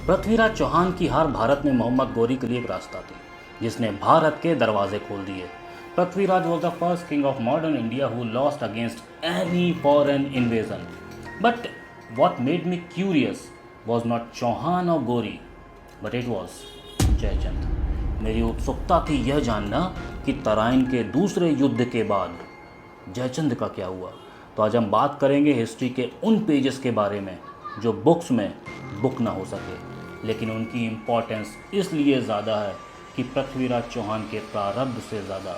पृथ्वीराज चौहान की हार भारत में मोहम्मद गोरी के लिए एक रास्ता थी जिसने भारत के दरवाजे खोल दिए। Prithviraj was the first king of modern India who lost against any foreign invasion. But what made me curious was not Chauhan और Ghori but it was Jaichand. मेरी उत्सुकता थी यह जानना कि तराइन के दूसरे युद्ध के बाद जयचंद का क्या हुआ। तो आज हम बात करेंगे हिस्ट्री के उन पेजेस के बारे में जो बुक्स में बुक ना हो सके, लेकिन उनकी इम्पोर्टेंस इसलिए ज़्यादा है कि पृथ्वीराज चौहान के प्रारब्ध से ज़्यादा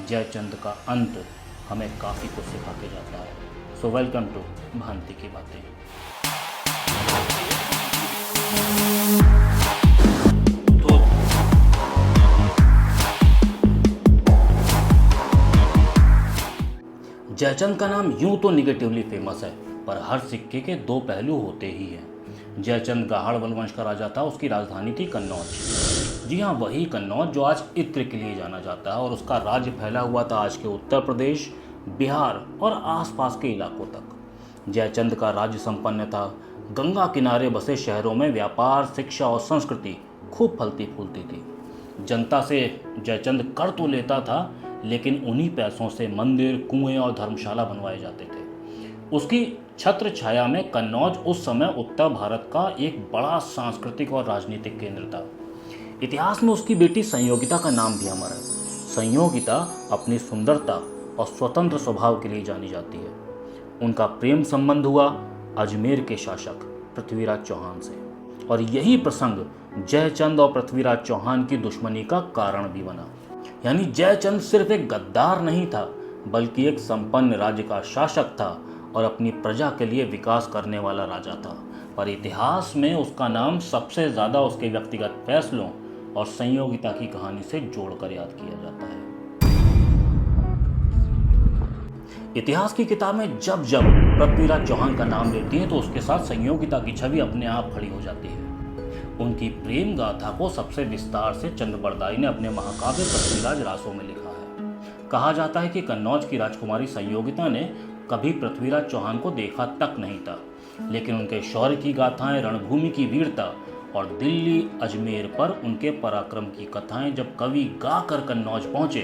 जयचंद का अंत हमें काफ़ी कुछ सिखा के जाता है। सो वेलकम टू भांति की बातें। जयचंद का नाम यूं तो निगेटिवली फेमस है, पर हर सिक्के के दो पहलू होते ही हैं। जयचंद गाहड़वल वंश का राजा था। उसकी राजधानी थी कन्नौज। जी हाँ, वही कन्नौज जो आज इत्र के लिए जाना जाता है, और उसका राज्य फैला हुआ था आज के उत्तर प्रदेश, बिहार और आसपास के इलाकों तक। जयचंद का राज्य संपन्न था। गंगा किनारे बसे शहरों में व्यापार, शिक्षा और संस्कृति खूब फलती फूलती थी। जनता से जयचंद कर तो लेता था, लेकिन उन्हीं पैसों से मंदिर, कुएं और धर्मशाला बनवाए जाते थे। उसकी छत्र छाया में कन्नौज उस समय उत्तर भारत का एक बड़ा सांस्कृतिक और राजनीतिक केंद्र था। इतिहास में उसकी बेटी संयोगिता का नाम भी अमर है। संयोगिता अपनी सुंदरता और स्वतंत्र स्वभाव के लिए जानी जाती है। उनका प्रेम संबंध हुआ अजमेर के शासक पृथ्वीराज चौहान से, और यही प्रसंग जयचंद और पृथ्वीराज चौहान की दुश्मनी का कारण भी बना। यानी जयचंद सिर्फ एक गद्दार नहीं था, बल्कि एक संपन्न राज्य का शासक था और अपनी प्रजा के लिए विकास करने वाला राजा था। पर इतिहास में उसका नाम सबसे ज़्यादा उसके व्यक्तिगत फैसलों और संयोगिता की कहानी से जोड़कर याद किया जाता है। इतिहास की किताब में जब जब पृथ्वीराज चौहान का नाम लेती है तो उसके साथ संयोगिता की छवि अपने आप खड़ी हो जाती है। उनकी प्रेम गाथा को सबसे विस्तार से चंद्रबरदाई ने अपने महाकाव्य पृथ्वीराज रासों में लिखा है। कहा जाता है कि कन्नौज की राजकुमारी संयोगिता ने कभी पृथ्वीराज चौहान को देखा तक नहीं था, लेकिन उनके शौर्य की गाथाएं, रणभूमि की वीरता और दिल्ली अजमेर पर उनके पराक्रम की कथाएं जब कवि गाकर कन्नौज पहुंचे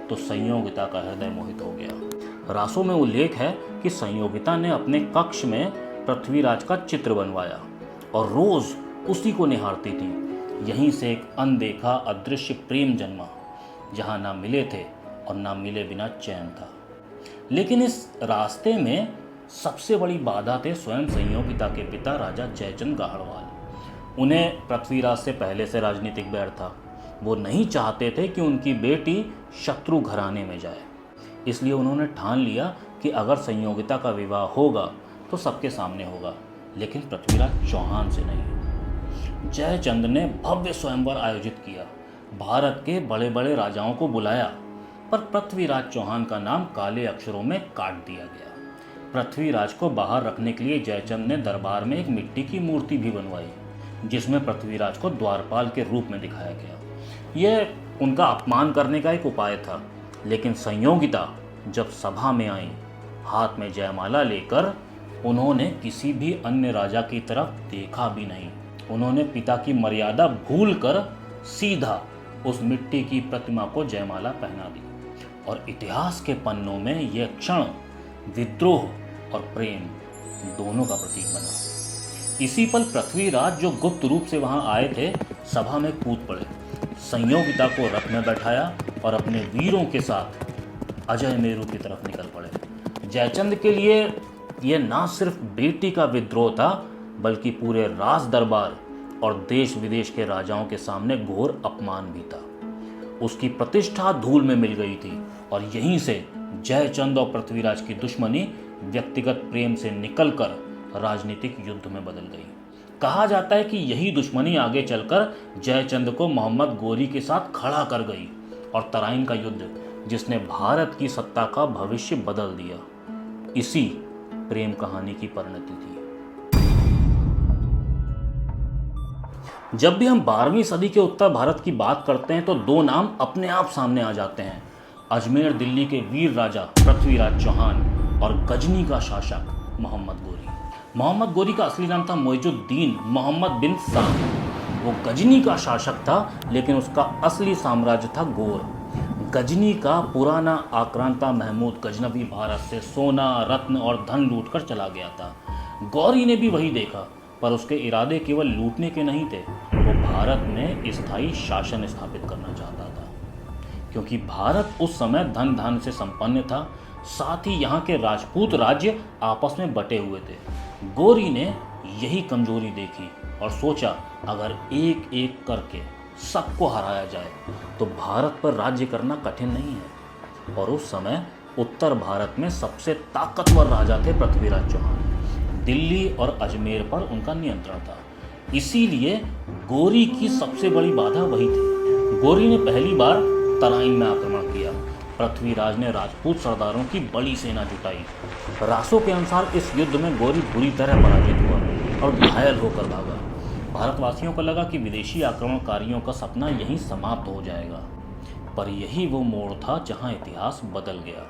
तो संयोगिता का हृदय मोहित हो गया। रासों में उल्लेख है कि संयोगिता ने अपने कक्ष में पृथ्वीराज का चित्र बनवाया और रोज उसी को निहारती थी। यहीं से एक अनदेखा अदृश्य प्रेम जन्मा, जहां ना मिले थे और ना मिले बिना चैन था। लेकिन इस रास्ते में सबसे बड़ी बाधा थे स्वयं संयोगिता के पिता राजा जयचंद गाहड़वाल। उन्हें पृथ्वीराज से पहले से राजनीतिक बैर था। वो नहीं चाहते थे कि उनकी बेटी शत्रु घराने में जाए, इसलिए उन्होंने ठान लिया कि अगर संयोगिता का विवाह होगा तो सबके सामने होगा, लेकिन पृथ्वीराज चौहान से नहीं। जयचंद ने भव्य स्वयंवर आयोजित किया, भारत के बड़े बड़े राजाओं को बुलाया, पर पृथ्वीराज चौहान का नाम काले अक्षरों में काट दिया गया। पृथ्वीराज को बाहर रखने के लिए जयचंद ने दरबार में एक मिट्टी की मूर्ति भी बनवाई, जिसमें पृथ्वीराज को द्वारपाल के रूप में दिखाया गया। यह उनका अपमान करने का एक उपाय था, लेकिन संयोगिता जब सभा में आई, हाथ में जयमाला लेकर, उन्होंने किसी भी अन्य राजा की तरफ देखा भी नहीं। उन्होंने पिता की मर्यादा भूलकर सीधा उस मिट्टी की प्रतिमा को जयमाला पहना दी, और इतिहास के पन्नों में यह क्षण विद्रोह और प्रेम दोनों का प्रतीक बना। इसी पल पृथ्वीराज, जो गुप्त रूप से वहां आए थे, सभा में कूद पड़े, संयोगिता को रथ में बैठाया और अपने वीरों के साथ अजय मेरू की तरफ निकल पड़े। जयचंद के लिए यह ना सिर्फ बेटी का विद्रोह था, बल्कि पूरे राज दरबार और देश विदेश के राजाओं के सामने घोर अपमान भी था। उसकी प्रतिष्ठा धूल में मिल गई थी, और यहीं से जयचंद और पृथ्वीराज की दुश्मनी व्यक्तिगत प्रेम से निकलकर राजनीतिक युद्ध में बदल गई। कहा जाता है कि यही दुश्मनी आगे चलकर जयचंद को मोहम्मद गोरी के साथ खड़ा कर गई, और तराइन का युद्ध, जिसने भारत की सत्ता का भविष्य बदल दिया, इसी प्रेम कहानी की परिणति थी। जब भी हम 12वीं सदी के उत्तर भारत की बात करते हैं तो दो नाम अपने आप सामने आ जाते हैं। अजमेर दिल्ली के वीर राजा पृथ्वीराज चौहान और गजनी का शासक मोहम्मद गोरी। मोहम्मद गोरी का असली नाम था मोइजुद्दीन मोहम्मद बिन साम। वो गजनी का शासक था, लेकिन उसका असली साम्राज्य था गोर। गजनी का पुराना आक्रांता महमूद गजनवी भारत से सोना, रत्न और धन लूटकर चला गया था। गौरी ने भी वही देखा, पर उसके इरादे केवल लूटने के नहीं थे। वो भारत में स्थायी शासन स्थापित करना चाहता था, क्योंकि भारत उस समय धन धान्य से संपन्न था। साथ ही यहाँ के राजपूत राज्य आपस में बटे हुए थे। गोरी ने यही कमजोरी देखी और सोचा, अगर एक एक करके सबको हराया जाए तो भारत पर राज्य करना कठिन नहीं है। और उस समय उत्तर भारत में सबसे ताकतवर राजा थे पृथ्वीराज चौहान। दिल्ली और अजमेर पर उनका नियंत्रण था। इसीलिए गोरी की सबसे बड़ी बाधा वही थी। गोरी ने पहली बार तराइन में आक्रमण किया। पृथ्वीराज ने राजपूत सरदारों की बड़ी सेना जुटाई। रासों के अनुसार इस युद्ध में गोरी बुरी तरह पराजित हुआ और घायल होकर भागा। भारतवासियों को लगा कि विदेशी आक्रमणकारियों का सपना यहीं समाप्त हो जाएगा, पर यही वो मोड़ था जहां इतिहास बदल गया।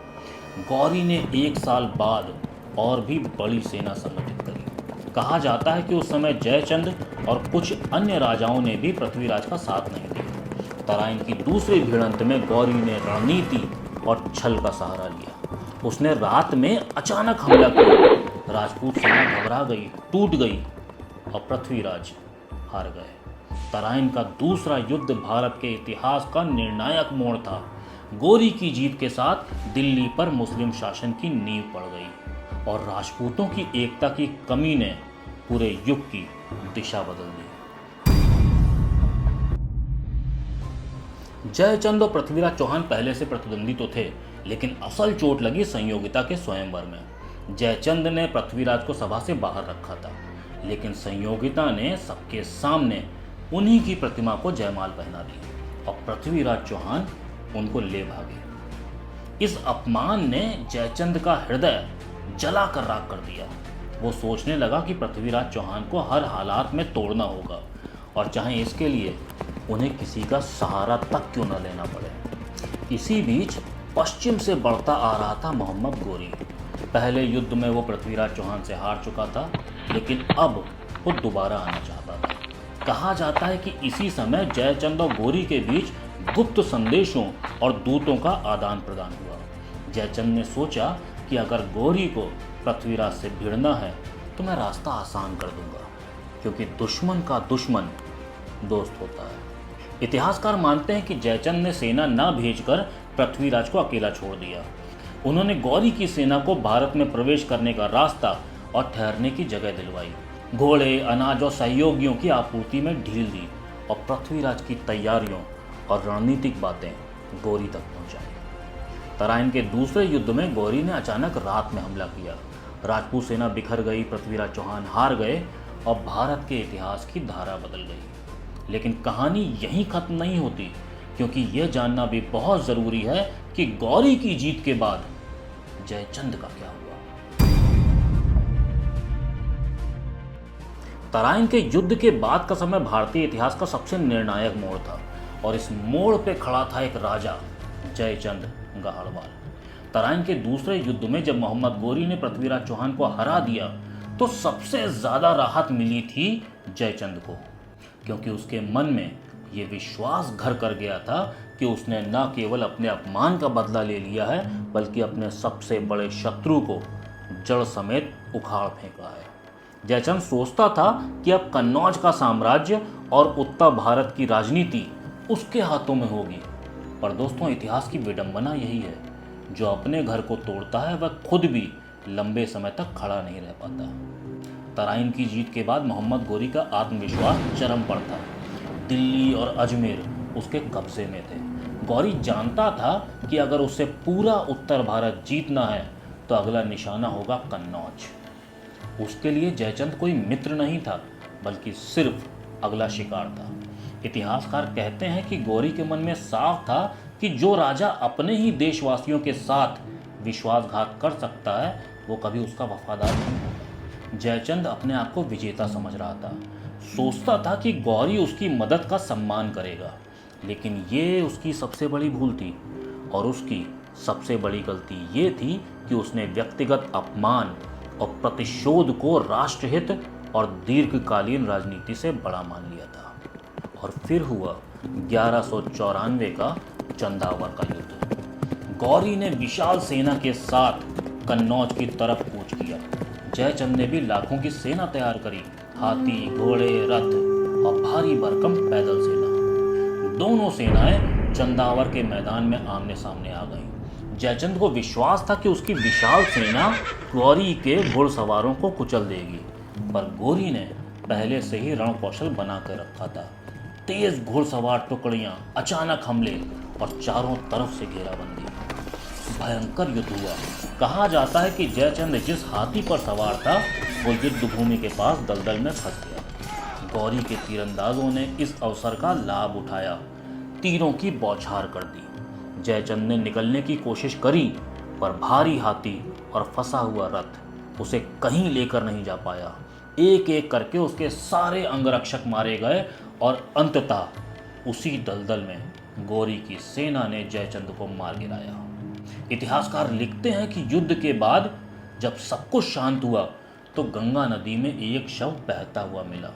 गौरी ने 1 साल बाद और भी बड़ी सेना संगठित करी। कहा जाता है कि उस समय जयचंद और कुछ अन्य राजाओं ने भी पृथ्वीराज का साथ नहीं दिया। तराइन की दूसरी भिड़ंत में गौरी ने रणनीति और छल का सहारा लिया। उसने रात में अचानक हमला किया। राजपूत सेना घबरा गई, टूट गई और पृथ्वीराज हार गए। तराइन का दूसरा युद्ध भारत के इतिहास का निर्णायक मोड़ था। गोरी की जीत के साथ दिल्ली पर मुस्लिम शासन की नींव पड़ गई और राजपूतों की एकता की कमी ने पूरे युग की दिशा बदल दी। जयचंद और पृथ्वीराज चौहान पहले से प्रतिद्वंदी तो थे, लेकिन असल चोट लगी संयोगिता के स्वयंवर में। जयचंद ने पृथ्वीराज को सभा से बाहर रखा था, लेकिन संयोगिता ने सबके सामने उन्हीं की प्रतिमा को जयमाल पहना दी और पृथ्वीराज चौहान उनको ले भागे। इस अपमान ने जयचंद का हृदय जलाकर राख कर दिया। वो सोचने लगा कि पृथ्वीराज चौहान को हर हालात में तोड़ना होगा, और चाहे इसके लिए उन्हें किसी का सहारा तक क्यों न लेना पड़े। इसी बीच पश्चिम से बढ़ता आ रहा था मोहम्मद गोरी। पहले युद्ध में वो पृथ्वीराज चौहान से हार चुका था, लेकिन अब वो दोबारा आना चाहता था। कहा जाता है कि इसी समय जयचंद और गोरी के बीच गुप्त संदेशों और दूतों का आदान प्रदान हुआ। जयचंद ने सोचा कि अगर गोरी को पृथ्वीराज से भिड़ना है तो मैं रास्ता आसान कर दूंगा, क्योंकि दुश्मन का दुश्मन दोस्त होता है। इतिहासकार मानते हैं कि जयचंद ने सेना न भेजकर पृथ्वीराज को अकेला छोड़ दिया। उन्होंने गौरी की सेना को भारत में प्रवेश करने का रास्ता और ठहरने की जगह दिलवाई। घोड़े, अनाज और सहयोगियों की आपूर्ति में ढील दी और पृथ्वीराज की तैयारियों और रणनीतिक बातें गौरी तक पहुंचाई। तराइन के दूसरे युद्ध में गौरी ने अचानक रात में हमला किया। राजपूत सेना बिखर गई, पृथ्वीराज चौहान हार गए और भारत के इतिहास की धारा बदल गई। लेकिन कहानी यहीं खत्म नहीं होती, क्योंकि यह जानना भी बहुत ज़रूरी है कि गौरी की जीत के बाद जयचंद का क्या हुआ। तराइन के युद्ध के बाद का समय भारतीय इतिहास का सबसे निर्णायक मोड़ था, और इस मोड़ पे खड़ा था एक राजा, जयचंद गाहड़वाल। तराइन के दूसरे युद्ध में जब मोहम्मद गोरी ने पृथ्वीराज चौहान को हरा दिया तो सबसे ज़्यादा राहत मिली थी जयचंद को, क्योंकि उसके मन में ये विश्वास घर कर गया था कि उसने न केवल अपने अपमान का बदला ले लिया है, बल्कि अपने सबसे बड़े शत्रु को जड़ समेत उखाड़ फेंका है। जयचंद सोचता था कि अब कन्नौज का साम्राज्य और उत्तर भारत की राजनीति उसके हाथों में होगी। पर दोस्तों, इतिहास की विडंबना यही है, जो अपने घर को तोड़ता है वह खुद भी लंबे समय तक खड़ा नहीं रह पाता। तराइन की जीत के बाद मोहम्मद गोरी का आत्मविश्वास चरम पर था। दिल्ली और अजमेर उसके कब्जे में थे। गौरी जानता था कि अगर उसे पूरा उत्तर भारत जीतना है तो अगला निशाना होगा कन्नौज। उसके लिए जयचंद कोई मित्र नहीं था, बल्कि सिर्फ अगला शिकार था। इतिहासकार कहते हैं कि गौरी के मन में साफ था कि जो राजा अपने ही देशवासियों के साथ विश्वासघात कर सकता है वो कभी उसका वफादार नहीं होगा। जयचंद अपने आप को विजेता समझ रहा था। सोचता था कि गौरी उसकी मदद का सम्मान करेगा, लेकिन ये उसकी सबसे बड़ी भूल थी। और उसकी सबसे बड़ी गलती ये थी कि उसने व्यक्तिगत अपमान और प्रतिशोध को राष्ट्रहित और दीर्घकालीन राजनीति से बड़ा मान लिया था। और फिर हुआ 1194 का चंदावर का युद्ध। गौरी ने विशाल सेना के साथ कन्नौज की तरफ कूच किया। जयचंद ने भी लाखों की सेना तैयार करी, हाथी, घोड़े, रथ और भारी भरकम पैदल सेना। दोनों सेनाएं चंदावर के मैदान में आमने सामने आ गईं। जयचंद को विश्वास था कि उसकी विशाल सेना गौरी के घुड़सवारों को कुचल देगी, पर गौरी ने पहले से ही रणकौशल बनाकर रखा था। तेज घुड़सवार टुकड़ियां, अचानक हमले और चारों तरफ से घेराबंदी। भयंकर युद्ध हुआ। कहा जाता है कि जयचंद जिस हाथी पर सवार था वो युद्ध भूमि के पास दलदल में फंस गया। गौरी के तीरंदाजों ने इस अवसर का लाभ उठाया, तीरों की बौछार कर दी। जयचंद ने निकलने की कोशिश करी, पर भारी हाथी और फंसा हुआ रथ उसे कहीं लेकर नहीं जा पाया। एक एक करके उसके सारे अंगरक्षक मारे गए और अंततः उसी दलदल में गौरी की सेना ने जयचंद को मार गिराया। इतिहासकार लिखते हैं कि युद्ध के बाद जब सब कुछ शांत हुआ तो गंगा नदी में एक शव बहता हुआ मिला,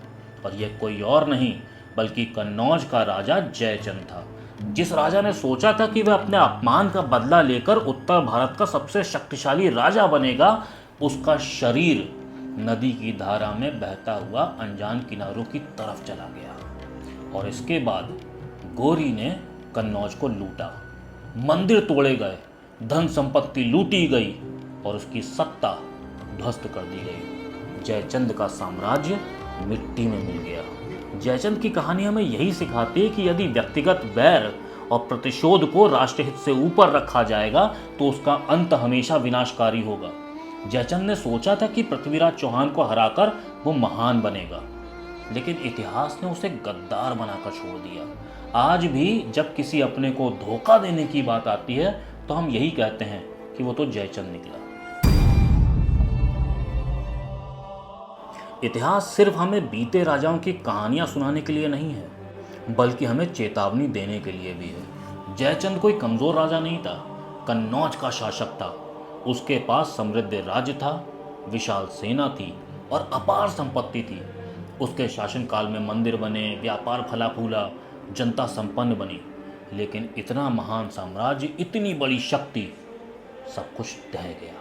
और यह कोई और नहीं बल्कि कन्नौज का राजा जयचंद था। जिस राजा ने सोचा था कि वह अपने अपमान का बदला लेकर उत्तर भारत का सबसे शक्तिशाली राजा बनेगा, उसका शरीर नदी की धारा में बहता हुआ अनजान किनारों की तरफ चला गया। और इसके बाद गौरी ने कन्नौज को लूटा, मंदिर तोड़े गए, धन संपत्ति लूटी गई और उसकी सत्ता ध्वस्त कर दी गई। जयचंद का साम्राज्य मिट्टी में मिल गया। जयचंद की कहानी हमें यही सिखाती है कि यदि व्यक्तिगत वैर और प्रतिशोध को राष्ट्रहित से ऊपर रखा जाएगा तो उसका अंत हमेशा विनाशकारी होगा। जयचंद ने सोचा था कि पृथ्वीराज चौहान को हराकर वो महान बनेगा, लेकिन इतिहास ने उसे गद्दार बनाकर छोड़ दिया। आज भी जब किसी अपने को धोखा देने की बात आती है तो हम यही कहते हैं कि वो तो जयचंद निकला। इतिहास सिर्फ हमें बीते राजाओं की कहानियां सुनाने के लिए नहीं है, बल्कि हमें चेतावनी देने के लिए भी है। जयचंद कोई कमजोर राजा नहीं था, कन्नौज का शासक था। उसके पास समृद्ध राज्य था, विशाल सेना थी और अपार संपत्ति थी। उसके शासनकाल में मंदिर बने, व्यापार फला फूला, जनता संपन्न बनी। लेकिन इतना महान साम्राज्य, इतनी बड़ी शक्ति, सब कुछ ढह गया,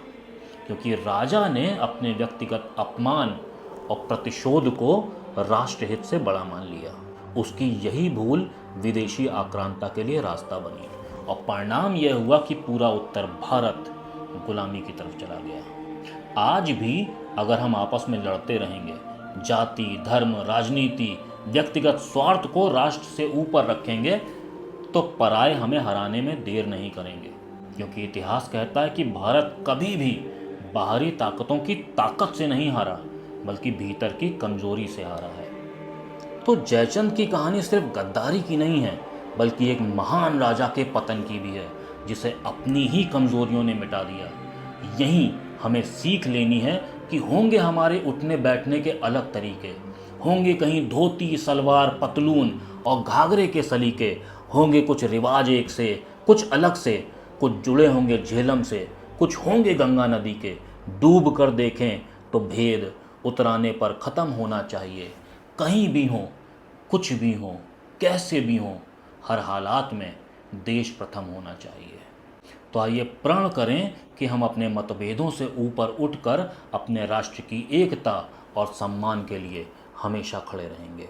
क्योंकि राजा ने अपने व्यक्तिगत अपमान और प्रतिशोध को राष्ट्रहित से बड़ा मान लिया। उसकी यही भूल विदेशी आक्रांता के लिए रास्ता बनी और परिणाम यह हुआ कि पूरा उत्तर भारत गुलामी की तरफ चला गया। आज भी अगर हम आपस में लड़ते रहेंगे, जाति, धर्म, राजनीति, व्यक्तिगत स्वार्थ को राष्ट्र से ऊपर रखेंगे, तो पराये हमें हराने में देर नहीं करेंगे, क्योंकि इतिहास कहता है कि भारत कभी भी बाहरी ताकतों की ताकत से नहीं हारा, बल्कि भीतर की कमजोरी से हारा है। तो जयचंद की कहानी सिर्फ गद्दारी की नहीं है, बल्कि एक महान राजा के पतन की भी है, जिसे अपनी ही कमजोरियों ने मिटा दिया। यहीं हमें सीख लेनी है कि होंगे हमारे उठने बैठने के अलग तरीके, होंगे कहीं धोती, सलवार, पतलून और घाघरे के सलीके, होंगे कुछ रिवाज एक से, कुछ अलग से, कुछ जुड़े होंगे झेलम से, कुछ होंगे गंगा नदी के। डूब कर देखें तो भेद उतराने पर ख़त्म होना चाहिए। कहीं भी हो, कुछ भी हो, कैसे भी हो, हर हालात में देश प्रथम होना चाहिए। तो आइए प्रण करें कि हम अपने मतभेदों से ऊपर उठकर अपने राष्ट्र की एकता और सम्मान के लिए हमेशा खड़े रहेंगे,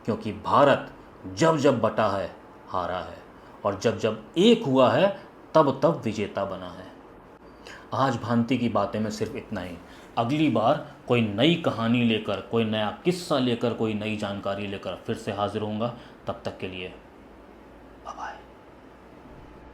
क्योंकि भारत जब जब बटा है हारा है, और जब जब एक हुआ है तब तब विजेता बना है। आज भांति की बातें में सिर्फ इतना ही। अगली बार कोई नई कहानी लेकर, कोई नया किस्सा लेकर, कोई नई जानकारी लेकर फिर से हाजिर होऊंगा। तब तक के लिए बाय बाय।